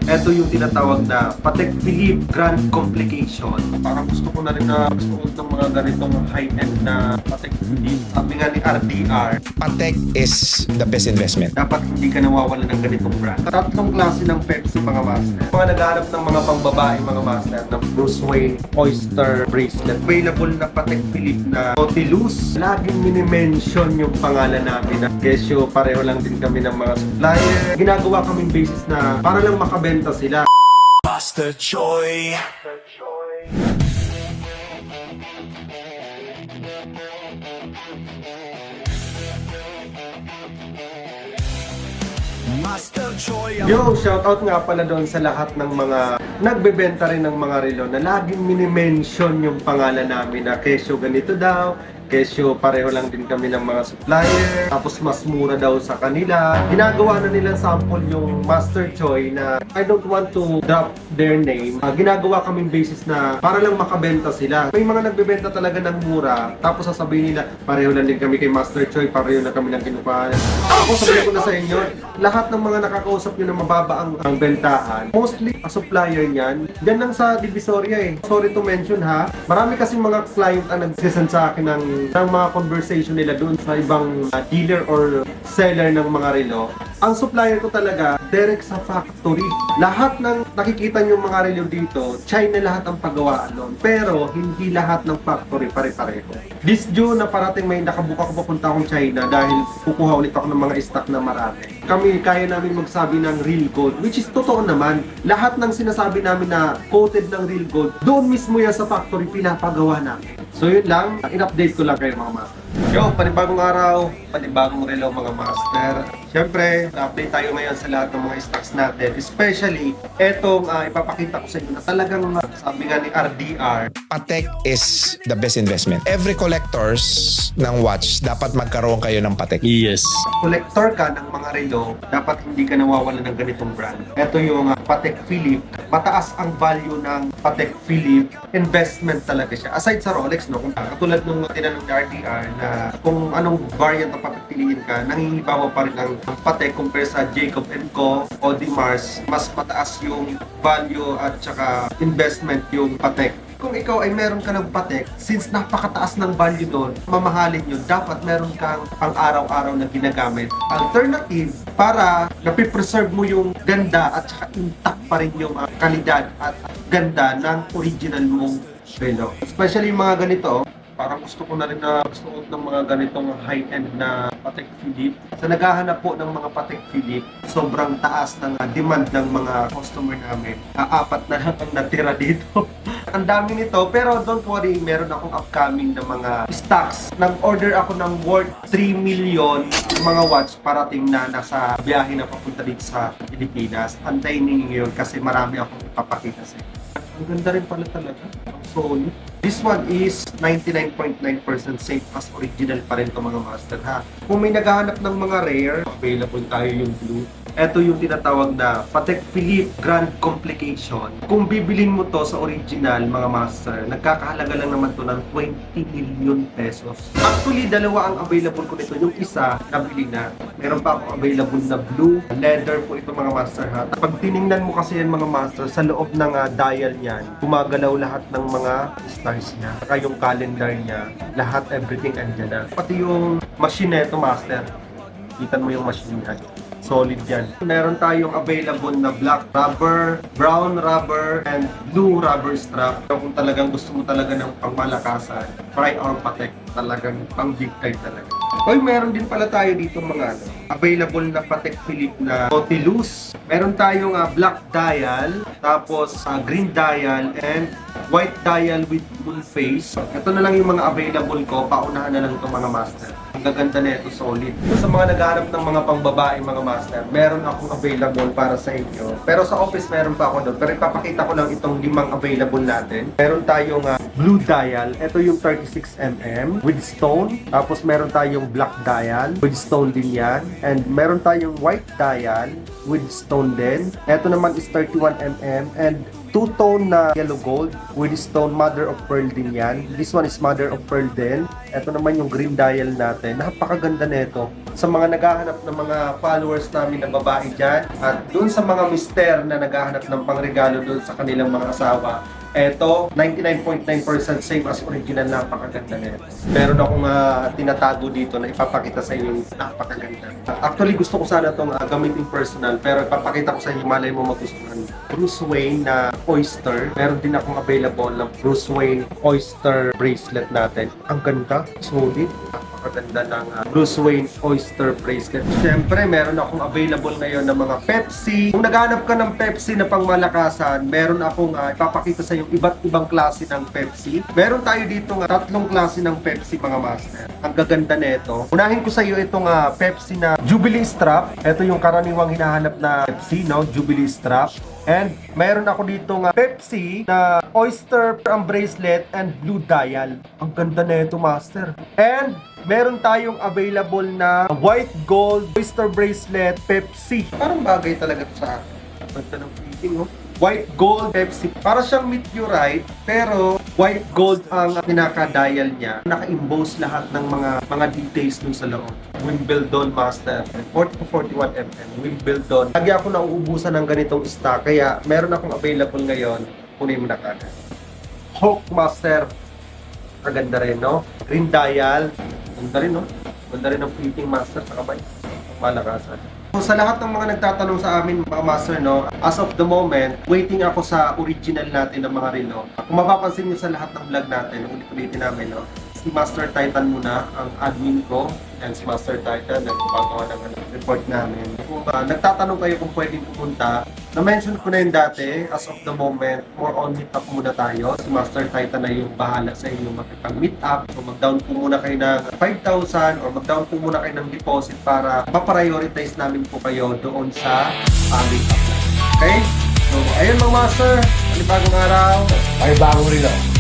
Ito yung tinatawag na Patek Philippe Grand Complication. Parang gusto ko na rin na gusto ng mga ganitong high-end na Patek Philippe. Sabi nga ni RDR, Patek is the best investment. dapat hindi ka nawawala ng ganitong brand. Tatlong klase ng Pepsi mga master. Mga naghahanap ng mga pangbabae mga master na Bruce Wayne Oyster Bracelet. Available na Patek Philippe na Nautilus. Laging minimension yung pangalan namin na kesyo pareho lang din kami ng mga supplier. Ginagawa kaming basis na para lang makabenta sila. Master Choi. Master Choi. Yo, shoutout nga pala doon sa lahat ng mga nagbebenta rin ng mga relo na laging minimension yung pangalan namin na kesyo ganito daw, kesyo pareho lang din kami ng mga supplier, tapos mas mura daw sa kanila. Ginagawa na nilang sample yung Master Choi na I don't want to drop their name. Ginagawa kaming basis na para lang makabenta sila. May mga nagbebenta talaga ng mura, tapos sasabihin nila pareho lang din kami kay Master Choi, pareho na kami ng kinukuha. Ako sabihin ko na sa inyo, lahat ng mga nakakausap nyo na mababa ang bentahan, mostly a supplier niyan, dyan lang sa Divisoria eh. Sorry to mention ha, marami kasi mga client ang nagsisend sa akin ng mga conversation nila doon sa ibang dealer or seller ng mga relo. Ang supplier ko talaga, direct sa factory. Lahat ng nakikita nyo mga relo dito, China lahat ang paggawaan nun. Pero hindi lahat ng factory pare-pareho. This June na parating may nakabuka ko papunta akong China dahil kukuha ulit ako ng mga stock na marami. Kami kaya namin magsabi ng real gold, which is totoo naman. Lahat ng sinasabi namin na coated ng real gold, doon mismo yan sa factory pinapagawa namin. So yun lang, in-update ko lang kayo mga master. Yo, panibagong araw, panibagong relo mga master. Siyempre, update tayo ngayon sa lahat ng mga stocks natin. Especially, etong ipapakita ko sa inyo na talagang sabi nga ni RDR, Patek is the best investment. Every collectors ng watch, dapat magkaroon kayo ng Patek. Yes. collector ka ng mga relo, dapat hindi ka nawawala ng ganitong brand. Ito yung Patek Philippe. Mataas ang value ng Patek Philippe. Investment talaga siya. Aside sa Rolex, no? Katulad nung tinanong ni RDR na kung anong variant ang papipiliin ka, nangingibawa pa rin ang Patek compare sa Jacob & Co. o Dimars. Mas mataas yung value at saka investment yung Patek. Kung ikaw ay meron ka ng Patek, since napakataas ng value doon, mamahalin yun, dapat meron kang pang-araw-araw na ginagamit. Alternative, para napipreserve mo yung ganda at saka intact pa rin yung kalidad at ganda ng original mong relo. Especially yung mga ganito, parang gusto ko na rin na gusto ng mga ganitong high-end na Patek Philippe. Sa naghahanap po ng mga Patek Philippe, sobrang taas ng demand ng mga customer namin. Apat na lang ang natira dito. Ang dami nito, pero don't worry, meron akong upcoming na mga stocks. Nag-order ako ng worth 3 million mga watch parating na nasa biyahe na papunta dito sa Pilipinas. Antayin ninyo yun kasi marami akong ipapakita sa inyo. Ang ganda rin pala talaga. Ang solid. This one is 99.9% safe as original pa rin ito mga master ha. Kung may naghahanap ng mga rare, available tayo yung blue. Ito yung tinatawag na Patek Philippe Grand Complication. Kung bibilin mo to sa original mga master, nagkakahalaga lang naman to ng 20 million pesos. Actually, dalawa ang available ko nito. Yung isa, nabili na. Meron pa akong available na blue. Leather po ito mga master ha. Pag tiningnan mo kasi yan mga master, sa loob ng dial niyan, gumagalaw lahat ng mga stars niya. Saka yung calendar niya, lahat, everything andyan na. Pati yung machine na ito master. Kita mo yung machine niya. Solid yan. Meron tayong available na black rubber, brown rubber, and blue rubber strap. Kung talagang gusto mo talaga ng pangmalakasan, try our Patek. Talagang pang big time talaga. Oy, meron din pala tayo dito mga available na Patek Philippe na Nautilus. Meron tayong black dial, tapos green dial, and white dial with moon face. Ito na lang yung mga available ko. Paunahan na lang itong mga master. Ang gaganda na ito, solid. Sa mga naghahanap ng mga pangbabae mga master, meron akong available para sa inyo. Pero sa office meron pa ako doon. Pero ipapakita ko lang itong 5 available natin. Meron tayong blue dial. Ito yung 36mm with stone. Tapos meron tayong black dial with stone din yan. And meron tayong white dial with stone din. Ito naman is 31mm and two-tone na yellow gold with stone, mother of pearl din yan. This one is mother of pearl din. Ito naman yung green dial natin. Napakaganda nito. Sa mga naghahanap ng mga followers namin na babae dyan at dun sa mga mister na naghahanap ng pangregalo dun sa kanilang mga asawa, eto, 99.9% same as original, napakaganda nito. Meron akong tinatago dito na ipapakita sa inyo, napakaganda. Actually, gusto ko sana itong gamitin personal, pero ipapakita ko sa inyo, malay mo magustuhan. Bruce Wayne na oyster. Meron din akong available na Bruce Wayne oyster bracelet natin. Ang ganda, solid. Napakaganda ng Bruce Wayne oyster bracelet. Siyempre, meron akong available ngayon ng mga Pepsi. Kung naghanap ka ng Pepsi na pangmalakasan, meron akong ipapakita sa inyo iba't ibang klase ng Pepsi. Meron tayo dito tatlong klase ng Pepsi, mga master. Ang gaganda nito. Unahin ko sa iyo itong Pepsi na Jubilee Strap. Ito yung karaniwang hinahanap na Pepsi, no? Jubilee Strap. And mayroon ako dito Pepsi na oyster ang bracelet and blue dial. Ang ganda nito, master. And meron tayong available na white gold oyster bracelet Pepsi. Parang bagay talaga to sa akin. Ganda ng feeling, oh. White gold Pepsi. Para siyang meteorite, pero white gold ang pinaka-dial niya. Naka-emboss lahat ng mga details dun sa loob. Wimbledon, master. 40 to 41 mm. Wimbledon. Lagi ako nauubusan ng ganitong stock, kaya meron akong available ngayon. Kunin mo na kagad. Hawk, master. Maganda rin, no? Green dial. Ganda rin, no? Ganda rin ang fitting, master, sa kamay. Malakasan. So, sa lahat ng mga nagtatanong sa amin, mga master, no, as of the moment, waiting ako sa original natin ng mga relo. Kung mapapansin nyo sa lahat ng vlog natin, ulit-ulitin namin, no, si Master Titan muna ang admin ko, and si Master Titan nagpapagawa ng report namin. Kung nagtatanong kayo kung pwedeng pumunta, na-mention ko na yun dati, as of the moment, more on meet up muna tayo. Si Master Titan na yung bahala sa inyo makipag-meet up. So mag-down po muna kayo ng 5,000 or mag-down po muna kayo ng deposit para ma-prioritize namin po kayo doon sa meet up. Okay? So, ayun mga master, panibagong araw, Ay, bagong relo.